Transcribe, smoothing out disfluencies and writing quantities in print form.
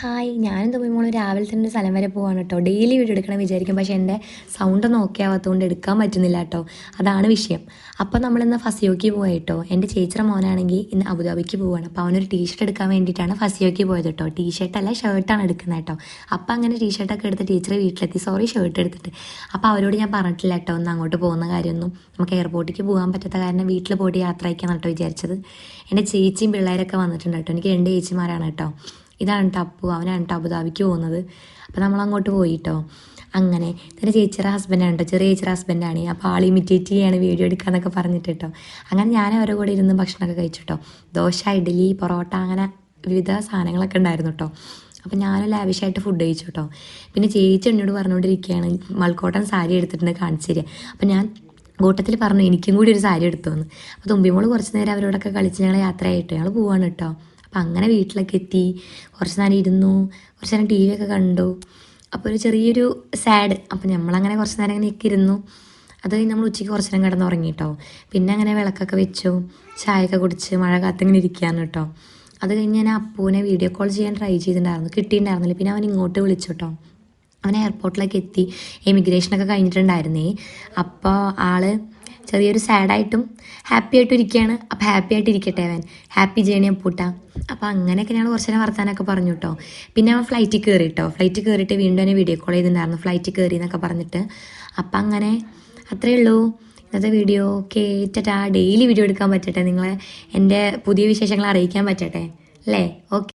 Hi, ഞാനും തുമ്പിമോളും രാവിലെ തന്നെ ഒരു സ്ഥലം വരെ പോവാണ് കേട്ടോ. ഡെയിലി വീഡിയോ എടുക്കണം വിചാരിക്കും, പക്ഷേ എൻ്റെ സൗണ്ടൊന്നും ഓക്കെ ആവാത്തതുകൊണ്ട് എടുക്കാൻ പറ്റുന്നില്ല കേട്ടോ. അതാണ് വിഷയം. അപ്പോൾ നമ്മളിന്ന് ഫസിയോക്ക് പോയി കേട്ടോ. എൻ്റെ ചേച്ചിയുടെ മോനാണെങ്കിൽ ഇന്ന് അബുദാബിക്ക് പോവാണ്. അപ്പോൾ അവനൊരു ടീഷർട്ട് എടുക്കാൻ വേണ്ടിയിട്ടാണ് ഫസിയോക്ക് പോയത് കേട്ടോ. ടീഷർട്ടല്ല, ഷർട്ടാണ് എടുക്കുന്നത് കേട്ടോ. അപ്പോൾ അങ്ങനെ ടീഷർട്ടൊക്കെ എടുത്ത് ടീച്ചർ വീട്ടിലെത്തി, ഷർട്ട് എടുത്തിട്ട്. അപ്പോൾ അവരോട് ഞാൻ പറഞ്ഞിട്ടില്ല കേട്ടോ ഒന്ന് അങ്ങോട്ട് പോകുന്ന കാര്യമൊന്നും. നമുക്ക് എയർപോർട്ടിലേക്ക് പോകാൻ പറ്റാത്ത കാരണം വീട്ടിൽ പോയിട്ട് യാത്ര അയക്കാൻ കേട്ടോ വിചാരിച്ചത്. എൻ്റെ ചേച്ചിയും പിള്ളേരൊക്കെ വന്നിട്ടുണ്ട് കേട്ടോ. എനിക്ക് 2 ചേച്ചിമാരാണ് കേട്ടോ. ഇതാണ് ടപ്പു, അവനാണ് കേട്ടോ അബുദാബിക്ക് പോകുന്നത്. അപ്പോൾ നമ്മളങ്ങോട്ട് പോയിട്ടോ. അങ്ങനെ എൻ്റെ ചേച്ചിയുടെ ഹസ്ബൻഡാണ് കേട്ടോ, ചെറിയ ചേച്ചിയുടെ ഹസ്ബൻഡാണ്. അപ്പോൾ ആൾ ഇമിറ്റേറ്റ് ചെയ്യാണ് വീഡിയോ എടുക്കാന്നൊക്കെ പറഞ്ഞിട്ട് കേട്ടോ. അങ്ങനെ ഞാൻ അവരുടെ കൂടെ ഇരുന്ന് ഭക്ഷണമൊക്കെ കഴിച്ചു കേട്ടോ. ദോശ, ഇഡ്ഡലി, പൊറോട്ട, അങ്ങനെ വിവിധ സാധനങ്ങളൊക്കെ ഉണ്ടായിരുന്നു കേട്ടോ. അപ്പോൾ ഞാൻ ലാവിഷായിട്ട് ഫുഡ് കഴിച്ചു കേട്ടോ. പിന്നെ ചേച്ചി എന്നോട് പറഞ്ഞുകൊണ്ടിരിക്കുകയാണ് മൾക്കോട്ടൻ സാരി എടുത്തിട്ടുണ്ട് കാണിച്ചു തരിക. അപ്പോൾ ഞാൻ കൂട്ടത്തിൽ പറഞ്ഞു എനിക്കും കൂടി ഒരു സാരി എടുത്തു വന്ന്. അപ്പോൾ തുമ്പിമോള് കുറച്ച് നേരം അവരോടൊക്കെ കളിച്ച് ഞങ്ങൾ യാത്രയായിട്ട് ഞങ്ങൾ പോവാണ് കേട്ടോ. അപ്പം അങ്ങനെ വീട്ടിലൊക്കെ എത്തി, കുറച്ച് നേരം ഇരുന്നു, കുറച്ച് നേരം TV ഒക്കെ കണ്ടു. അപ്പോൾ ഒരു ചെറിയൊരു സാഡ്. അപ്പോൾ നമ്മളങ്ങനെ കുറച്ച് നേരം ഇങ്ങനെ ഇരുന്നു. അത് കഴിഞ്ഞ് നമ്മൾ ഉച്ചയ്ക്ക് കുറച്ച് നേരം കിടന്ന് ഉറങ്ങി കേട്ടോ. പിന്നെ അങ്ങനെ വിളക്കൊക്കെ വെച്ചു, ചായയൊക്കെ കുടിച്ച് മഴ കാത്തിങ്ങനെ ഇരിക്കുകയാണ് കേട്ടോ. അത് കഴിഞ്ഞ് ഞാൻ അപ്പൂനെ വീഡിയോ കോൾ ചെയ്യാൻ ട്രൈ ചെയ്തിട്ടുണ്ടായിരുന്നു, കിട്ടിയിട്ടുണ്ടായിരുന്നില്ല. പിന്നെ അവൻ ഇങ്ങോട്ട് വിളിച്ചു കേട്ടോ. അവൻ എയർപോർട്ടിലേക്ക് എത്തി, എമിഗ്രേഷനൊക്കെ കഴിഞ്ഞിട്ടുണ്ടായിരുന്നേ. അപ്പോൾ ആള് ചെറിയൊരു സാഡായിട്ടും ഹാപ്പി ആയിട്ടും ഇരിക്കുകയാണ്. അപ്പോൾ ഹാപ്പി ആയിട്ട് ഇരിക്കട്ടെ, അവൻ ഹാപ്പി ജേണി അപ്പൂട്ട. അപ്പോൾ അങ്ങനെയൊക്കെ ഞങ്ങൾ കുറച്ച് നേരം വർത്താനൊക്കെ പറഞ്ഞു കേട്ടോ. പിന്നെ അവൻ ഫ്ലൈറ്റിൽ കയറി കേട്ടോ. ഫ്ലൈറ്റിൽ കയറിയിട്ട് വീണ്ടും എന്നെ വീഡിയോ കോൾ ചെയ്തിട്ടുണ്ടായിരുന്നു, ഫ്ലൈറ്റിൽ കയറി എന്നൊക്കെ പറഞ്ഞിട്ട്. അപ്പം അങ്ങനെ അത്രയേ ഉള്ളൂ ഇന്നത്തെ video. Okay, Tata. Daily video എടുക്കാൻ പറ്റട്ടെ, നിങ്ങളെ എൻ്റെ പുതിയ വിശേഷങ്ങൾ അറിയിക്കാൻ പറ്റട്ടെ അല്ലേ. ഓക്കെ.